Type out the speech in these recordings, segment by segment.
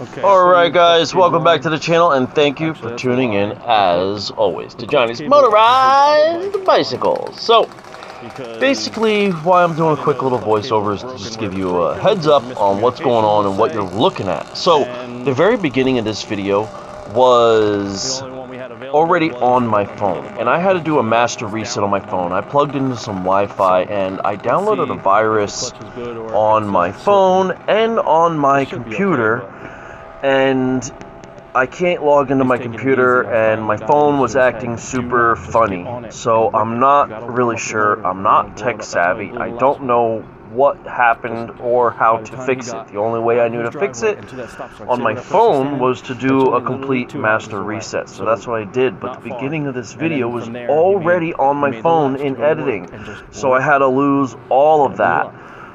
Okay. Alright guys, welcome back to the channel and thank you for tuning in as always to Johnny's Motorized Bicycles. So basically why I'm doing a quick little voiceover is to just give you a heads up on what's going on and what you're looking at. So the very beginning of this video was already on my phone and I had to do a master reset on my phone. I plugged into some Wi-Fi and I downloaded a virus on my phone and on my computer, and I can't log into my computer and my phone was acting super funny. So I'm not really sure. I'm not tech savvy. I don't know what happened or how to fix it. The only way I knew to fix it on my phone was to do a complete master reset. So that's what I did. But the beginning of this video was already on my phone in editing. So I had to lose all of that.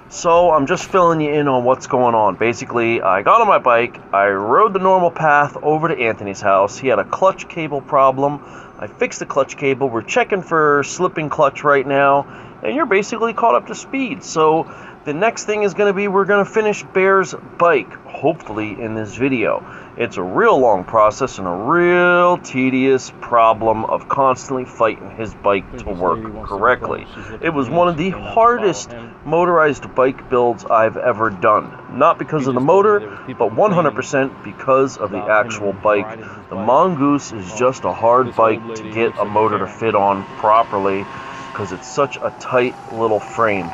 So I'm just filling you in on what's going on. Basically, I got on my bike, I rode the normal path over to Anthony's house. He had a clutch cable problem. I fixed the clutch cable. We're checking for slipping clutch right now, and you're basically caught up to speed. So the next thing is going to be we're going to finish Bear's bike, hopefully in this video. It's a real long process and a real tedious problem of constantly fighting his bike to work correctly. It was one of the hardest motorized bike builds I've ever done. Not because of the motor, but 100% because of the actual bike. The Mongoose is just a hard bike to get a motor to fit on properly because it's such a tight little frame.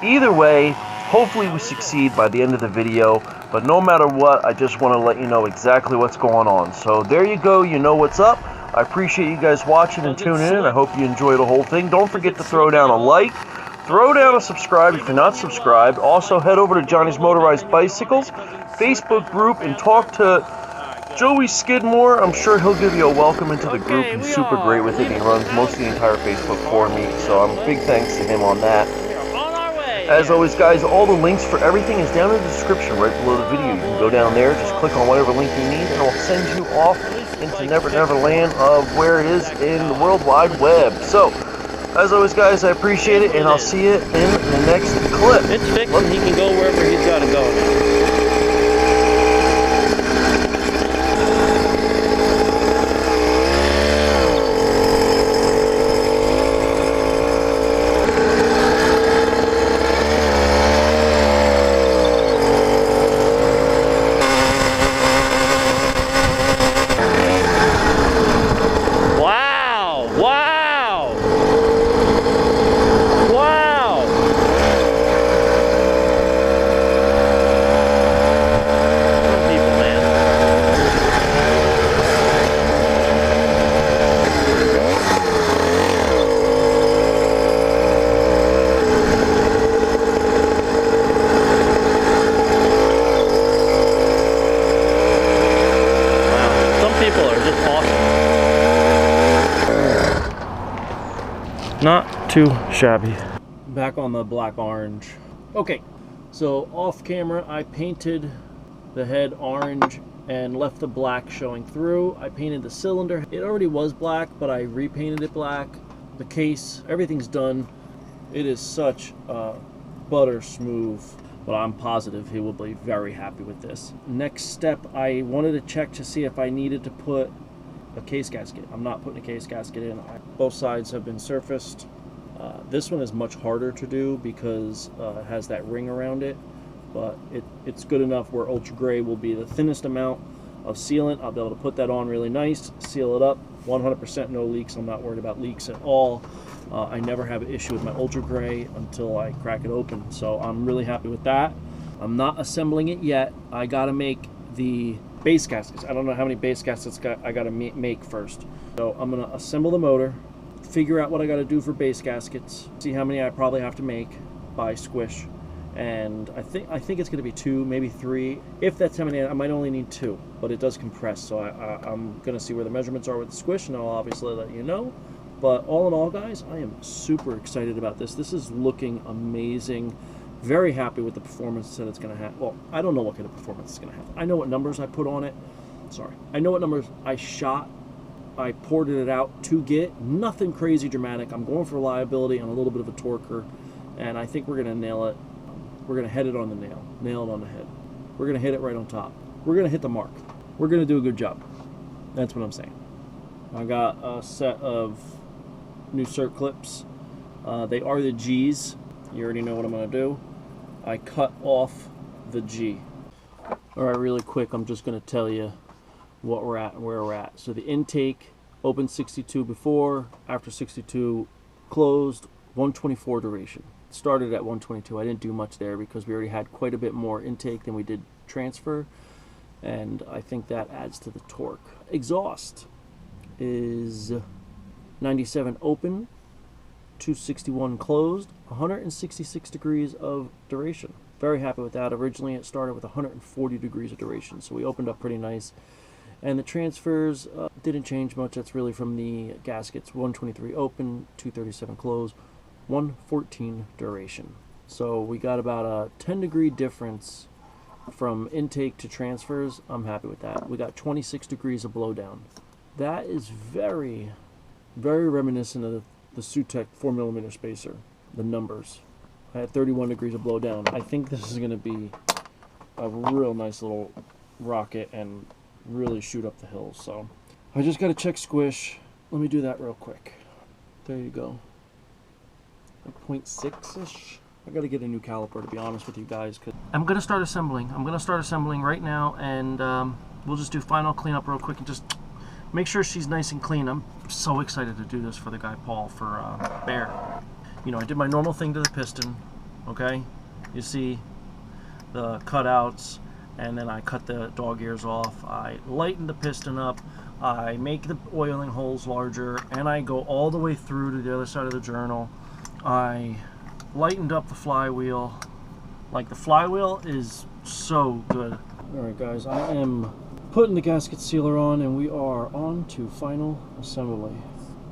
Either way, hopefully we succeed by the end of the video, but no matter what, I just want to let you know exactly what's going on. So there you go, you know what's up. I appreciate you guys watching and tuning in. I hope you enjoy the whole thing. Don't forget to throw down a like, throw down a subscribe if you're not subscribed. Also head over to Johnny's Motorized Bicycles Facebook group and talk to Joey Skidmore. I'm sure he'll give you a welcome into the group. He's super great with it. He runs most of the entire Facebook for me, so big thanks to him on that. As always, guys, all the links for everything is down in the description right below the video. You can go down there, just click on whatever link you need, and it'll send you off into Never Never Land of where it is in the World Wide Web. So, as always, guys, I appreciate it, and I'll see you in the next clip. It's fixed and he can go wherever he's got to go now. Not too shabby. Back on the black orange. Okay, so off camera I painted the head orange and left the black showing through. I painted the cylinder. It already was black, but I repainted it black. The case, everything's done. It is such a butter smooth, but I'm positive he will be very happy with this. Next step, I wanted to check to see if I needed to put a case gasket. I'm not putting a case gasket in. Both sides have been surfaced. This one is much harder to do because it has that ring around it, but it's good enough where Ultra Gray will be the thinnest amount of sealant. I'll be able to put that on really nice, seal it up, 100% no leaks. I'm not worried about leaks at all. I never have an issue with my Ultra Gray until I crack it open, so I'm really happy with that. I'm not assembling it yet. I gotta make the base gaskets. I don't know how many base gaskets I gotta make first. So I'm gonna assemble the motor, figure out what I gotta do for base gaskets, see how many I probably have to make by squish, and I think it's gonna be 2, maybe 3. If that's how many, I might only need 2, but it does compress, so I'm gonna see where the measurements are with the squish, and I'll obviously let you know. But all in all, guys, I am super excited about this. This is looking amazing. Very happy with the performance that it's going to have. Well, I don't know what kind of performance it's going to have. I know what numbers I put on it. Sorry. I know what numbers I shot. I ported it out to get. Nothing crazy dramatic. I'm going for reliability and a little bit of a torquer. And I think we're going to nail it. We're going to head it on the nail. Nail it on the head. We're going to hit it right on top. we're gonna hit the mark. We're gonna do a good job. That's what I'm saying. I got a set of new cert clips. They are the G's. You already know what I'm gonna do. I cut off the G. All right, really quick, I'm just gonna tell you what we're at and where we're at. So the intake opened 62 before, after 62 closed, 124 duration. Started at 122. I didn't do much there because we already had quite a bit more intake than we did transfer, and I think that adds to the torque. Exhaust is 97 open, 261 closed, 166 degrees of duration. Very happy with that. Originally it started with 140 degrees of duration, so we opened up pretty nice. And the transfers didn't change much. That's really from the gaskets. 123 open, 237 closed, 114 duration. So we got about a 10-degree difference from intake to transfers. I'm happy with that. We got 26 degrees of blowdown. That is very, very reminiscent of the Sutec 4mm spacer, the numbers. I had 31 degrees of blowdown. I think this is going to be a real nice little rocket and really shoot up the hills. So I just got to check squish. Let me do that real quick. There you go. 0.6-ish. I got to get a new caliper, to be honest with you guys. Cause I'm going to start assembling. I'm going to start assembling right now, and we'll just do final cleanup real quick and just make sure she's nice and clean. I'm so excited to do this for the guy Paul for Bear. You know, I did my normal thing to the piston, okay? You see the cutouts, and then I cut the dog ears off. I lighten the piston up, I make the oiling holes larger, and I go all the way through to the other side of the journal. I lightened up the flywheel. Like, the flywheel is so good. Alright guys, I am putting the gasket sealer on, and we are on to final assembly.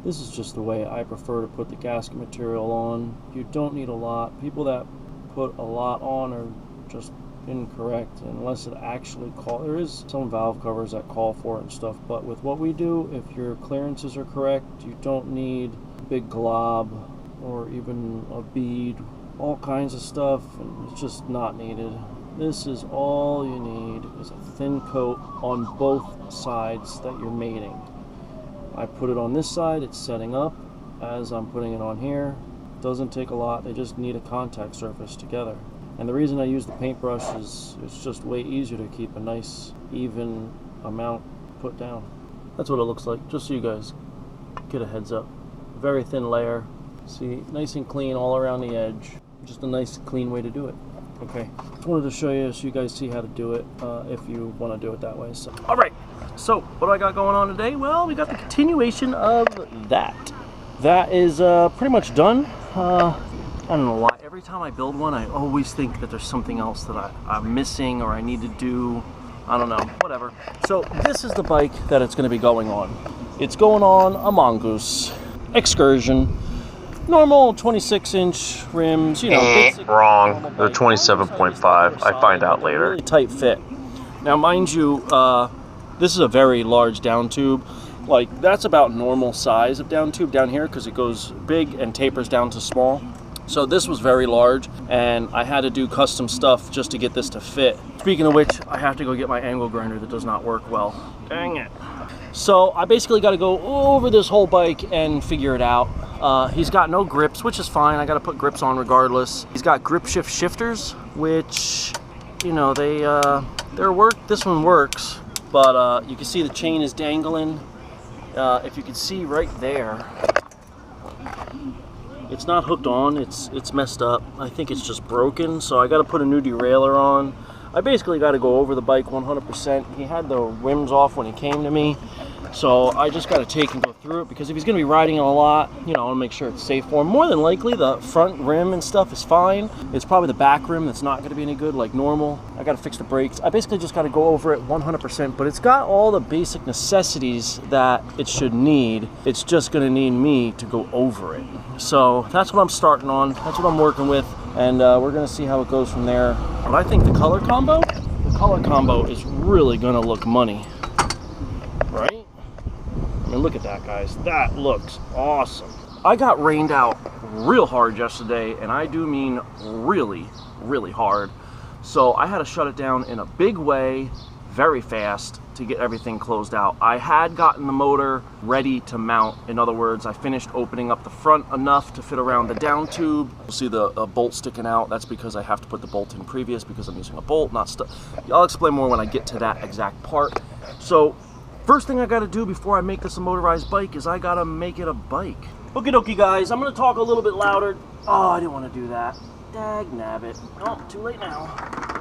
This is just the way I prefer to put the gasket material on. You don't need a lot. People that put a lot on are just incorrect, unless it actually there is some valve covers that call for it and stuff, but with what we do, if your clearances are correct, you don't need a big glob or even a bead, all kinds of stuff, and it's just not needed. This is all you need, is a thin coat on both sides that you're mating. I put it on this side, it's setting up as I'm putting it on here. Doesn't take a lot, they just need a contact surface together. And the reason I use the paintbrush is it's just way easier to keep a nice even amount put down. That's what it looks like, just so you guys get a heads up. Very thin layer. See, nice and clean all around the edge. Just a nice clean way to do it. Okay, just wanted to show you so you guys see how to do it if you want to do it that way. So, all right, so what do I got going on today? Well, we got the continuation of that. That is pretty much done. I don't know why. Every time I build one, I always think that there's something else that I'm missing or I need to do. I don't know, whatever. So this is the bike that it's going to be going on. It's going on a Mongoose Excursion. Normal 26-inch rims, you know. Basic, wrong. They're 27.5. I find out later. Really tight fit. Now, mind you, this is a very large down tube. Like, that's about normal size of down tube down here because it goes big and tapers down to small. So this was very large, and I had to do custom stuff just to get this to fit. Speaking of which, I have to go get my angle grinder that does not work well. Dang it. So I basically got to go over this whole bike and figure it out. He's got no grips, which is fine. I got to put grips on regardless. He's got grip shift shifters, which, you know, this one works, but you can see the chain is dangling. If you can see right there, it's not hooked on, it's messed up. I think it's just broken, so I got to put a new derailleur on. I basically got to go over the bike 100%. He had the rims off when he came to me, so I just got to take and go through it, because if he's going to be riding it a lot, you know, I want to make sure it's safe for him. More than likely, the front rim and stuff is fine. It's probably the back rim that's not going to be any good, like normal. I got to fix the brakes. I basically just got to go over it 100%, but it's got all the basic necessities that it should need. It's just going to need me to go over it. So that's what I'm starting on. That's what I'm working with, and we're going to see how it goes from there. But I think the color combo is really going to look money, right? I mean, look at that, guys. That looks awesome. I got rained out real hard yesterday, and I do mean really, really hard. So I had to shut it down in a big way very fast to get everything closed out. I had gotten the motor ready to mount. In other words, I finished opening up the front enough to fit around the down tube. You'll see the bolt sticking out. That's because I have to put the bolt in previous because I'm using a bolt, not stuff. I'll explain more when I get to that exact part. So first thing I gotta do before I make this a motorized bike is I gotta make it a bike. Okie dokie guys, I'm gonna talk a little bit louder. Oh, I didn't want to do that. Dag nabbit. Oh, too late now.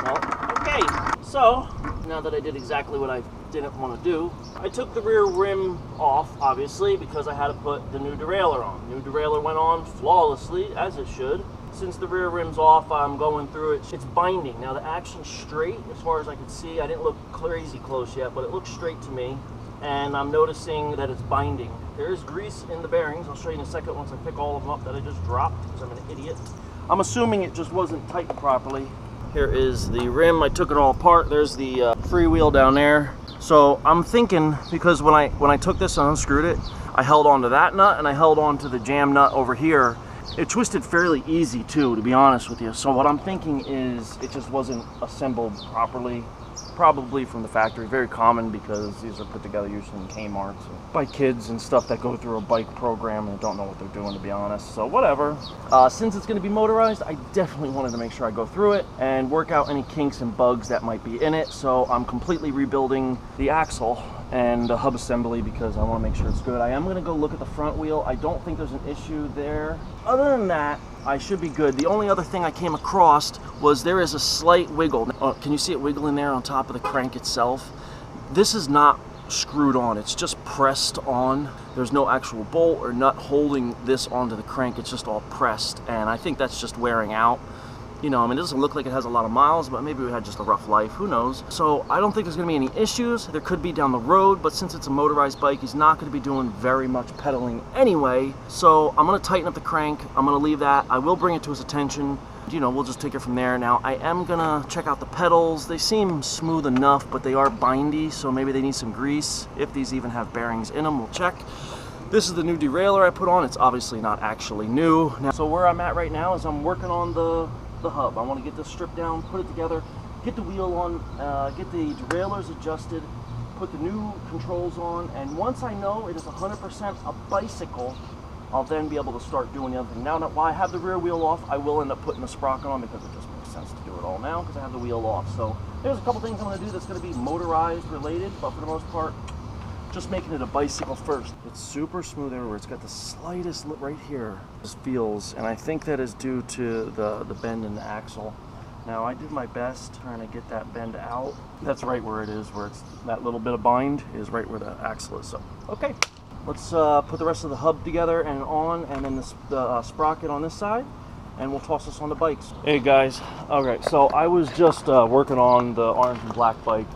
Well, okay. So, now that I did exactly what I didn't want to do, I took the rear rim off, obviously, because I had to put the new derailleur on. New derailleur went on flawlessly, as it should. Since the rear rim's off, I'm going through it. It's binding. Now, the action's straight, as far as I can see. I didn't look crazy close yet, but it looks straight to me. And I'm noticing that it's binding. There is grease in the bearings. I'll show you in a second once I pick all of them up that I just dropped, because I'm an idiot. I'm assuming it just wasn't tightened properly. Here is the rim. I took it all apart. There's the freewheel down there. So I'm thinking, because when I took this and unscrewed it, I held on to that nut and I held on to the jam nut over here. It twisted fairly easy too, to be honest with you. So what I'm thinking is it just wasn't assembled properly. Probably from the factory. Very common because these are put together usually in Kmart by kids and stuff that go through a bike program and don't know what they're doing, to be honest. So whatever. Since it's going to be motorized, I definitely wanted to make sure I go through it and work out any kinks and bugs that might be in it. So I'm completely rebuilding the axle and the hub assembly because I want to make sure it's good. I am going to go look at the front wheel. I don't think there's an issue there. Other than that, I should be good. The only other thing I came across was there is a slight wiggle. Can you see it wiggling there on top of the crank itself? This is not screwed on. It's just pressed on. There's no actual bolt or nut holding this onto the crank. It's just all pressed, and I think that's just wearing out. You know, I mean, it doesn't look like it has a lot of miles, but maybe we had just a rough life, who knows. So I don't think there's gonna be any issues. There could be down the road, but since it's a motorized bike, he's not gonna be doing very much pedaling anyway. So I'm gonna tighten up the crank. I'm gonna leave that. I will bring it to his attention. You know, we'll just take it from there. Now, I am gonna check out the pedals. They seem smooth enough, but they are bindy, so maybe they need some grease. If these even have bearings in them, we'll check. This is the new derailleur I put on. It's obviously not actually new. Now, so where I'm at right now is I'm working on the hub. I want to get this stripped down, put it together, get the wheel on, get the derailleurs adjusted, put the new controls on, and once I know it is 100% a bicycle, I'll then be able to start doing the other thing. Now, while I have the rear wheel off, I will end up putting the sprocket on because it just makes sense to do it all now because I have the wheel off. So there's a couple things I'm going to do that's going to be motorized related, but for the most part, just making it a bicycle first. It's super smooth everywhere. It's got the slightest lip right here. This feels, and I think that is due to the bend in the axle. Now, I did my best trying to get that bend out. That's right where it is, where it's that little bit of bind is right where the axle is. So, okay, let's put the rest of the hub together and on, and then the sprocket on this side, and we'll toss this on the bikes. Hey guys, okay, so I was just working on the orange and black bike,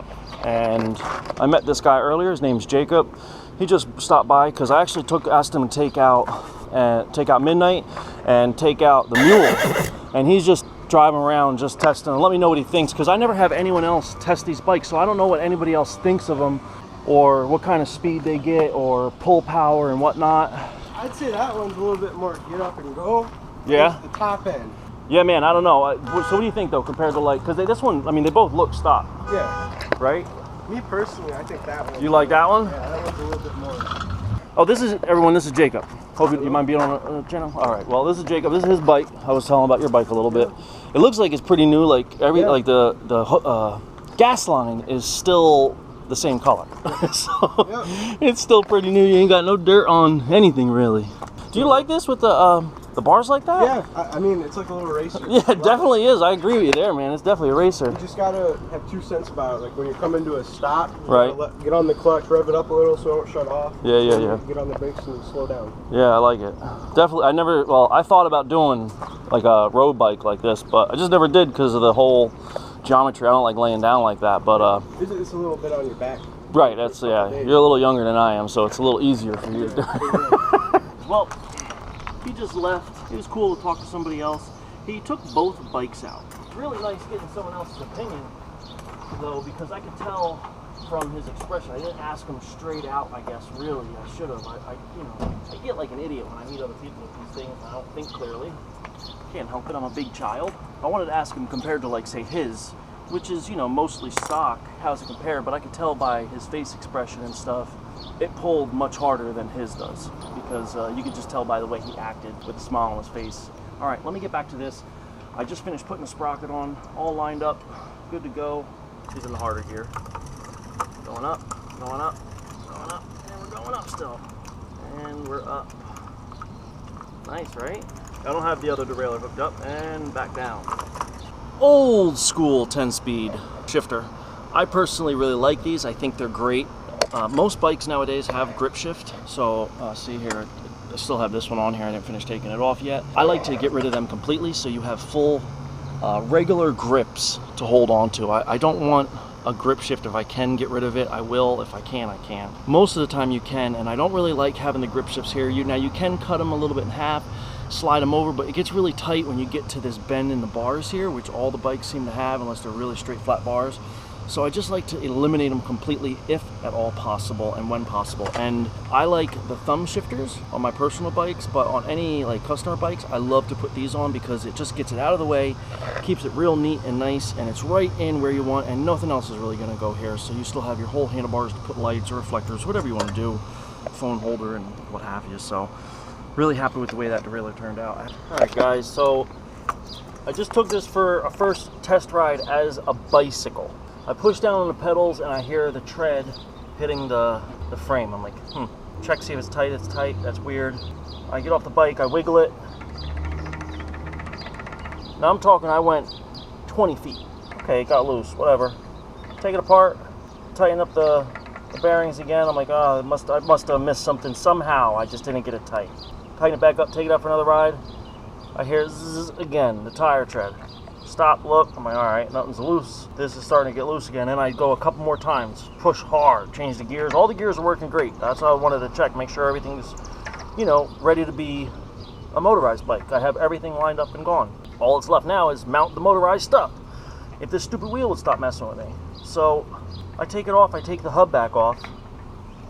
and I met this guy earlier. His name's Jacob. He just stopped by because I actually asked him to take out Midnight and take out the Mule, and he's just driving around just testing and let me know what he thinks because I never have anyone else test these bikes, so I don't know what anybody else thinks of them or what kind of speed they get or pull power and whatnot. I'd say that one's a little bit more get up and go. Yeah. The top end. Yeah, man, I don't know. So what do you think though, compared to like, because this one, I mean, they both look stock. Yeah. Right? Me personally, I think that one. You like that one? Yeah, that one's a little bit more. Oh, this is, everyone, this is Jacob. Hope you mind being on a channel? All right, well, this is Jacob. This is his bike. I was telling about your bike a little bit. It looks like it's pretty new. Like like the gas line is still the same color. So it's still pretty new. You ain't got no dirt on anything really. Do you like this with the bars like that? Yeah, I mean, it's like a little racer. Yeah, it definitely is. I agree with you there, man. It's definitely a racer. You just gotta have 2 cents about it. Like when you come into a stop, right? Get on the clutch, rev it up a little so it don't shut off. Yeah. Get on the brakes and slow down. Yeah, I like it. Definitely. I thought about doing like a road bike like this, but I just never did because of the whole geometry. I don't like laying down like that, but it's a little bit on your back. Right. That's You're a little younger than I am, so it's a little easier for you to do. Well, he just left. It was cool to talk to somebody else. He took both bikes out. It's really nice getting someone else's opinion, though, because I could tell from his expression. I didn't ask him straight out, I guess, really. I should have. I get like an idiot when I meet other people with these things. I don't think clearly. Can't help it. I'm a big child. I wanted to ask him compared to, like, say, his, which is, you know, mostly stock. How's it compare? But I could tell by his face expression and stuff, it pulled much harder than his does, because you could just tell by the way he acted with a smile on his face. All right, let me get back to this. I just finished putting the sprocket on, all lined up, good to go. He's in the harder gear. Going up, going up, going up, and we're going up still. And we're up. Nice, right? I don't have the other derailleur hooked up, and back down. Old school 10-speed shifter. I personally really like these. I think they're great. Most bikes nowadays have grip shift, so see here, I still have this one on here. I didn't finish taking it off yet. I like to get rid of them completely so you have full regular grips to hold on to. I don't want a grip shift. If I can get rid of it, I will. If I can, I can. Most of the time you can, and I don't really like having the grip shifts here. Now you can cut them a little bit in half, slide them over, but it gets really tight when you get to this bend in the bars here, which all the bikes seem to have unless they're really straight flat bars. So I just like to eliminate them completely if at all possible and when possible. And I like the thumb shifters on my personal bikes, but on any like customer bikes, I love to put these on because it just gets it out of the way, keeps it real neat and nice, and it's right in where you want, and nothing else is really gonna go here. So you still have your whole handlebars to put lights or reflectors, whatever you want to do, phone holder and what have you. So really happy with the way that derailleur turned out. All right guys, so I just took this for a first test ride as a bicycle. I push down on the pedals and I hear the tread hitting the frame. I'm like, check, see if it's tight. It's tight. That's weird. I get off the bike, I wiggle it. Now I'm talking, I went 20 feet. Okay, it got loose, whatever. Take it apart, tighten up the bearings again. I'm like, oh, I must have missed something somehow. I just didn't get it tight. Tighten it back up, take it out for another ride. I hear zzz again, the tire tread. Stop, look, I'm like, all right, nothing's loose. This is starting to get loose again. And I go a couple more times, push hard, change the gears. All the gears are working great. That's how I wanted to check, make sure everything's, you know, ready to be a motorized bike. I have everything lined up and gone. All that's left now is mount the motorized stuff. If this stupid wheel would stop messing with me. So I take it off, I take the hub back off.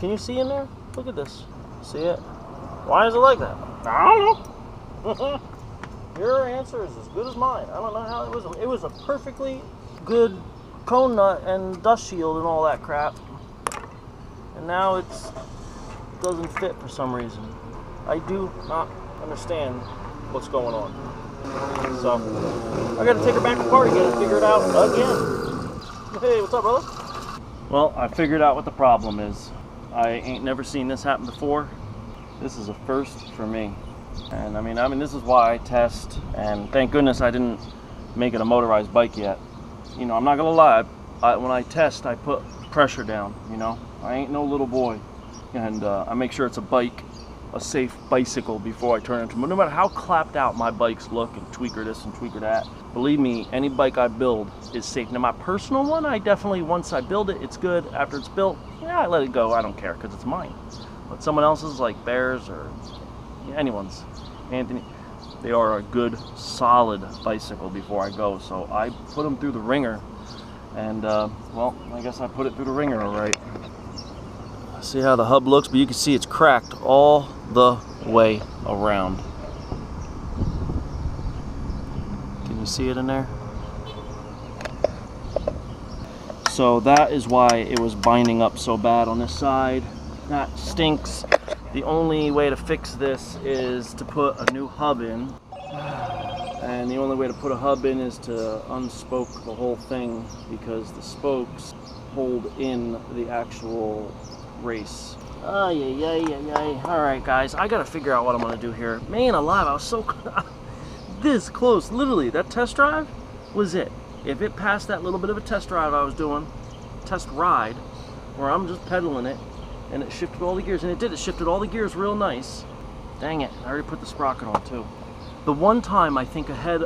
Can you see in there? Look at this. See it? Why is it like that? I don't know. Your answer is as good as mine. I don't know how it was a perfectly good cone nut and dust shield and all that crap. And now it doesn't fit for some reason. I do not understand what's going on. So I gotta take her back apart again and figure it out again. Hey, what's up, brother? Well, I figured out what the problem is. I ain't never seen this happen before. This is a first for me. And I mean, this is why I test, and thank goodness I didn't make it a motorized bike yet. You know, I'm not gonna lie, when I test, I put pressure down, you know. I ain't no little boy. And I make sure it's a bike, a safe bicycle before I turn it into, no matter how clapped out my bikes look and tweaker this and tweaker that, believe me, any bike I build is safe. Now my personal one, I definitely, once I build it, it's good. After it's built, yeah, I let it go, I don't care, because it's mine. But someone else's, like Bears or anyone's, Anthony, they are a good solid bicycle before I go, so I put them through the ringer, and well, I guess I put it through the ringer all right. See how the hub looks, but you can see it's cracked all the way around. Can you see it in there? So that is why it was binding up so bad on this side. That stinks. The only way to fix this is to put a new hub in. And the only way to put a hub in is to unspoke the whole thing, because the spokes hold in the actual race. Alright guys, I gotta figure out what I'm gonna do here. Man alive, I was so this close. Literally, that test drive was it. If it passed that little bit of a test drive I was doing, test ride, where I'm just pedaling it, and it shifted all the gears, and it did, it shifted all the gears real nice. Dang it, I already put the sprocket on too. The one time I think ahead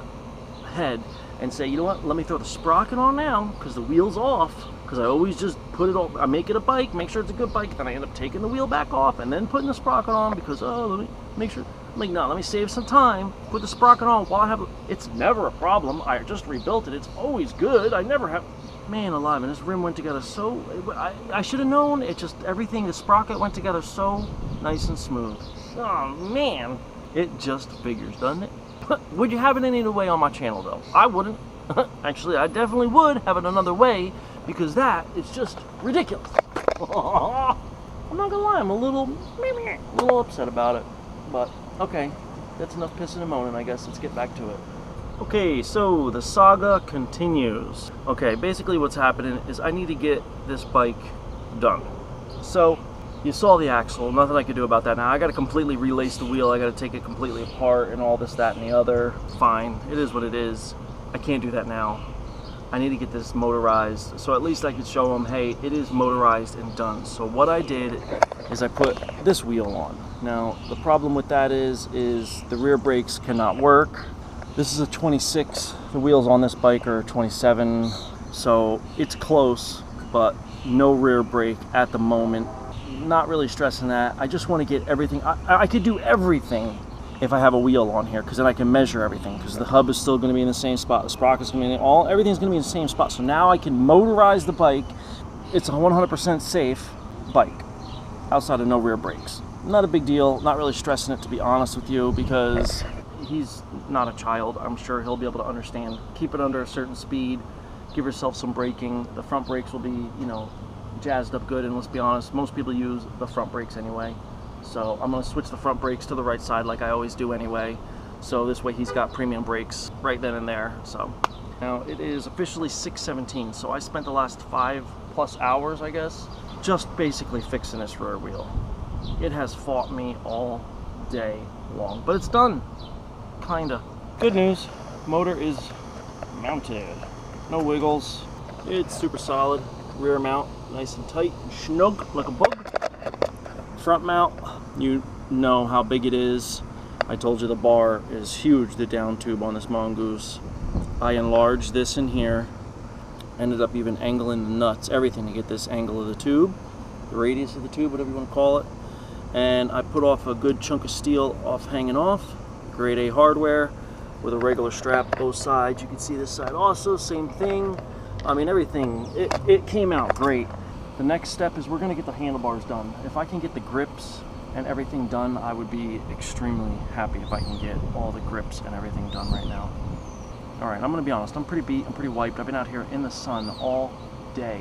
and say, you know what, let me throw the sprocket on now, because the wheel's off, because I always just put it on, I make it a bike, make sure it's a good bike, then I end up taking the wheel back off, and then putting the sprocket on, because, oh, let me make sure, I'm like, no, let me save some time, put the sprocket on while I have, it's never a problem, I just rebuilt it, it's always good, I never have, man alive, and this rim went together so, I should have known, it just, everything, the sprocket went together so nice and smooth. Oh man, it just figures, doesn't it? Would you have it any other way on my channel though? I wouldn't. Actually, I definitely would have it another way, because that is just ridiculous. I'm not gonna lie, I'm a little upset about it. But, okay, that's enough pissing and moaning, I guess. Let's get back to it. Okay, so the saga continues. Okay, basically what's happening is I need to get this bike done. So, you saw the axle, nothing I could do about that now. I gotta completely relace the wheel, I gotta take it completely apart and all this, that, and the other. Fine, it is what it is. I can't do that now. I need to get this motorized, so at least I could show them, hey, it is motorized and done. So what I did is I put this wheel on. Now, the problem with that is the rear brakes cannot work. This is a 26, the wheels on this bike are 27, so it's close, but no rear brake at the moment. Not really stressing that. I just want to get everything. I could do everything if I have a wheel on here, because then I can measure everything, because the hub is still going to be in the same spot, the sprocket's going to be everything's going to be in the same spot. So now I can motorize the bike. It's a 100% safe bike outside of no rear brakes. Not a big deal, not really stressing it, to be honest with you, because he's not a child. I'm sure he'll be able to understand. Keep it under a certain speed, give yourself some braking. The front brakes will be, you know, jazzed up good, and let's be honest, most people use the front brakes anyway. So I'm going to switch the front brakes to the right side like I always do anyway. So this way he's got premium brakes right then and there. So now it is officially 6:17, so I spent the last 5+ hours, I guess, just basically fixing this rear wheel. It has fought me all day long, but it's done. Kinda. Good news, motor is mounted. No wiggles. It's super solid. Rear mount, nice and tight and snug like a bug. Front mount, you know how big it is. I told you the bar is huge, the down tube on this Mongoose. I enlarged this in here. Ended up even angling the nuts, everything to get this angle of the tube, the radius of the tube, whatever you want to call it. And I put off a good chunk of steel off hanging off. Grade A hardware with a regular strap both sides. You can see this side also, same thing. I mean, everything, it came out great. The next step is we're gonna get the handlebars done. If I can get the grips and everything done, I would be extremely happy if I can get all the grips and everything done right now. All right, I'm gonna be honest, I'm pretty beat, I'm pretty wiped. I've been out here in the sun all day.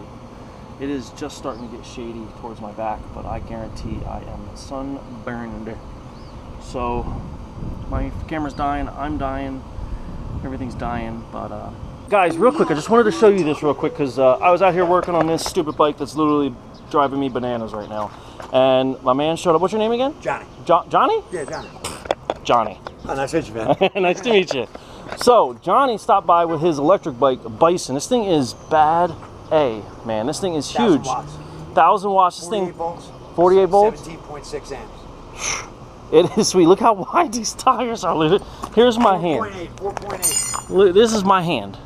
It is just starting to get shady towards my back, but I guarantee I am sunburned. So my camera's dying, I'm dying, everything's dying, but guys, real quick, I just wanted to show you this real quick, because I was out here working on this stupid bike that's literally driving me bananas right now. And my man showed up. What's your name again? Johnny. Johnny? Yeah, Johnny. Johnny. Oh, nice to meet you, man. Nice to meet you. So, Johnny stopped by with his electric bike, Bison. This thing is bad A, man. This thing is huge. 1,000 watts. 1,000 watts. This 48 thing, volts. 48 volts? 17.6 amps. It is sweet. Look how wide these tires are. Here's my hand. 4.8. Look, this is my hand.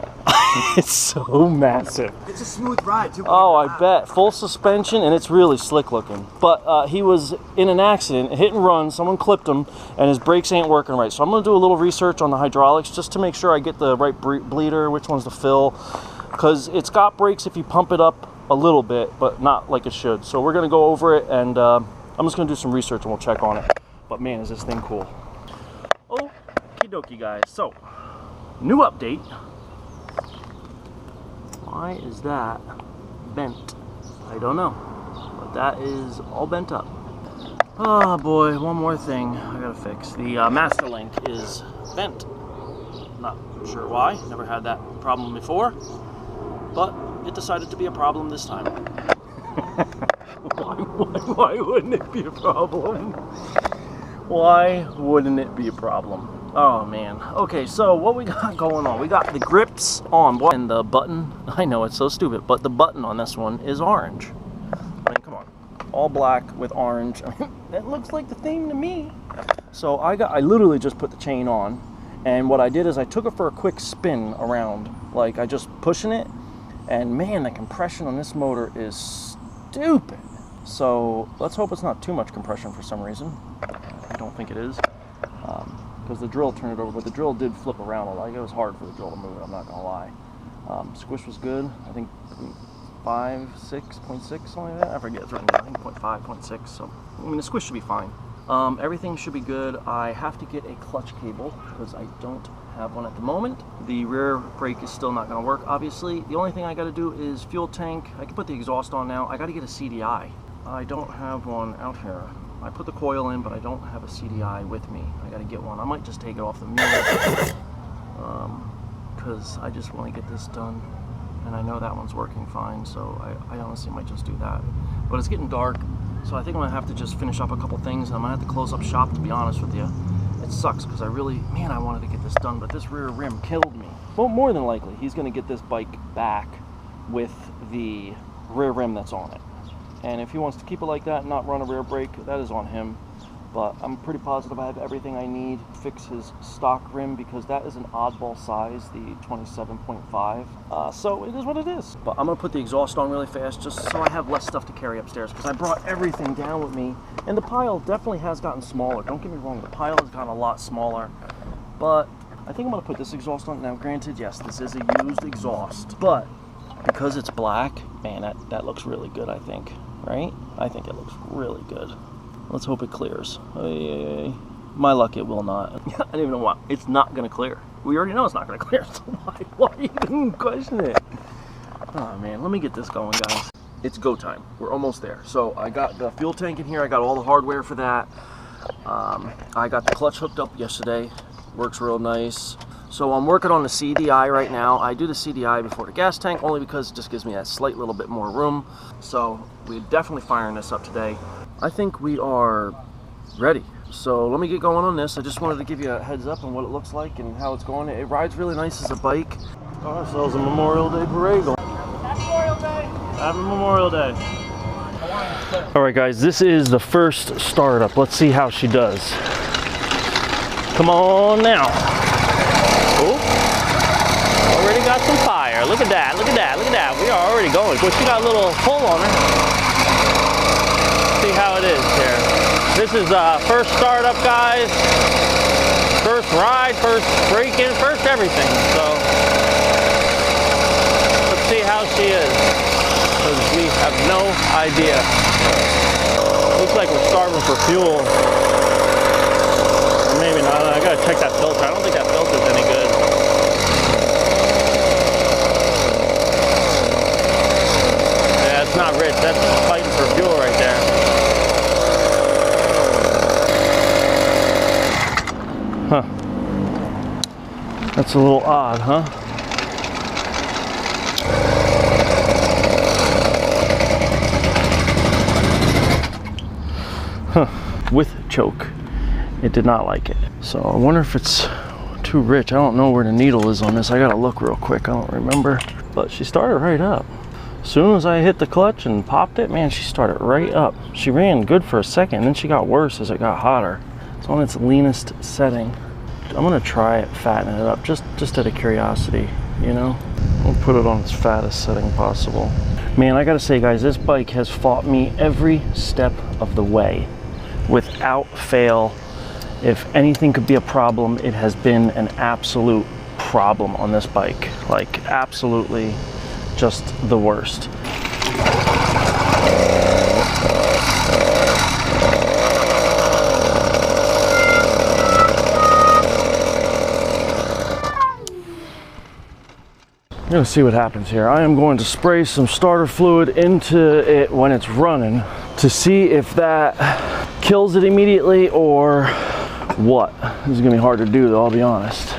It's so massive. It's a smooth ride, too. Oh, I bet. Full suspension, and it's really slick looking. But he was in an accident, a hit and run. Someone clipped him, and his brakes ain't working right. So I'm going to do a little research on the hydraulics just to make sure I get the right bleeder, which one's to fill. Because it's got brakes if you pump it up a little bit, but not like it should. So we're going to go over it, and I'm just going to do some research, and we'll check on it. But man, is this thing cool. Okie dokie, guys. So, new update. Why is that bent? I don't know, but that is all bent up. Oh boy, one more thing I gotta fix. The master link is bent. Not sure why, never had that problem before, but it decided to be a problem this time. Why wouldn't it be a problem? Why wouldn't it be a problem? Oh man. Okay, so what we got going on? We got the grips on, and the button. I know it's so stupid, but the button on this one is orange. I mean, come on. All black with orange. I mean, that looks like the theme to me. So I literally just put the chain on, and what I did is I took it for a quick spin around. Like, I just pushing it, and man, the compression on this motor is stupid. So let's hope it's not too much compression for some reason. I don't think it is. Because the drill turned it over, but the drill did flip around a lot. It was hard for the drill to move it, I'm not gonna lie. Squish was good. I think 6.6, something like that. I forget, it's written down. I think 0.5, 0.6. So I mean, the squish should be fine. Everything should be good. I have to get a clutch cable because I don't have one at the moment. The rear brake is still not going to work, obviously. The only thing I got to do is fuel tank. I can put the exhaust on now. I got to get a CDI. I don't have one out here. I put the coil in, but I don't have a CDI with me. I got to get one. I might just take it off the mule because I just want to get this done. And I know that one's working fine, so I honestly might just do that. But it's getting dark, so I think I'm going to have to just finish up a couple things, and I'm going to have to close up shop, to be honest with you. It sucks, because I wanted to get this done, but this rear rim killed me. Well, more than likely, he's going to get this bike back with the rear rim that's on it. And if he wants to keep it like that and not run a rear brake, that is on him. But I'm pretty positive I have everything I need to fix his stock rim, because that is an oddball size, the 27.5. So it is what it is. But I'm going to put the exhaust on really fast just so I have less stuff to carry upstairs, because I brought everything down with me. And the pile definitely has gotten smaller. Don't get me wrong, the pile has gotten a lot smaller. But I think I'm going to put this exhaust on. Now granted, yes, this is a used exhaust. But because it's black, man, that looks really good, I think. Right? I think it looks really good. Let's hope it clears. My luck, it will not. I don't even know why. It's not going to clear. We already know it's not going to clear, so why even question it? Oh, man, let me get this going, guys. It's go time. We're almost there. So I got the fuel tank in here. I got all the hardware for that. I got the clutch hooked up yesterday. Works real nice. So I'm working on the CDI right now. I do the CDI before the gas tank, only because it just gives me that slight little bit more room. So we're definitely firing this up today. I think we are ready. So let me get going on this. I just wanted to give you a heads up on what it looks like and how it's going. It rides really nice as a bike. Got ourselves a Memorial Day parade going. Happy Memorial Day! Happy Memorial Day! Alright guys, this is the first startup. Let's see how she does. Come on now. Oh, already got some fire. Look at that, look at that, look at that. We are already going. But she got a little pull on her. See how it is here. This is first startup, guys. First ride, first break-in, first everything. So let's see how she is, because we have no idea. Looks like we're starving for fuel. Maybe not. I gotta check that filter. I don't think that filter's any good. Yeah, it's not rich. That's fighting for fuel right there. Huh. That's a little odd, huh? Huh. With choke. It did not like it. So I wonder if it's too rich. I don't know where the needle is on this. I gotta look real quick. I don't remember. But she started right up. As soon as I hit the clutch and popped it, man, she started right up. She ran good for a second, then she got worse as it got hotter. It's on its leanest setting. I'm gonna try it, fatten it up, just out of curiosity, you know? We'll put it on its fattest setting possible. Man, I gotta say, guys, this bike has fought me every step of the way. Without fail, if anything could be a problem, it has been an absolute problem on this bike. Like, absolutely just the worst. We're gonna see what happens here. I am going to spray some starter fluid into it when it's running to see if that kills it immediately or what. This is gonna be hard to do though, I'll be honest.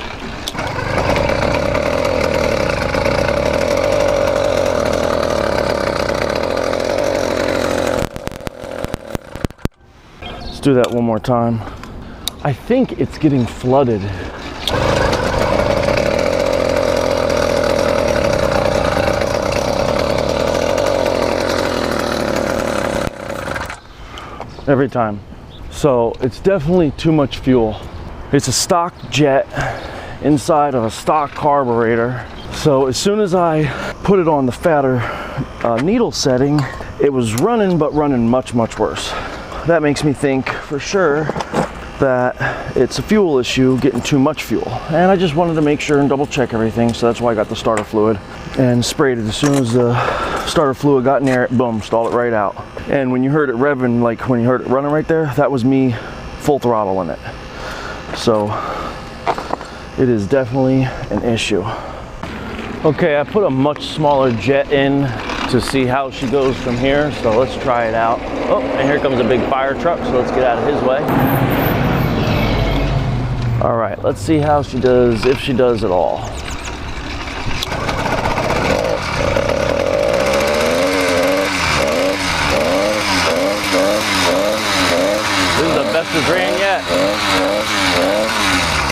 Let's do that one more time. I think it's getting flooded. Every time. So it's definitely too much fuel. It's a stock jet inside of a stock carburetor. So as soon as I put it on the fatter needle setting, it was running, but running much, much worse. That makes me think for sure that it's a fuel issue, getting too much fuel. And I just wanted to make sure and double check everything. So that's why I got the starter fluid and sprayed it. As soon as the starter fluid got in there, boom, stalled it right out. And when you heard it revving, like when you heard it running right there, that was me full throttle in it. So it is definitely an issue. Okay, I put a much smaller jet in to see how she goes from here, so let's try it out. Oh, and here comes a big fire truck, so let's get out of his way. All right, let's see how she does, if she does at all.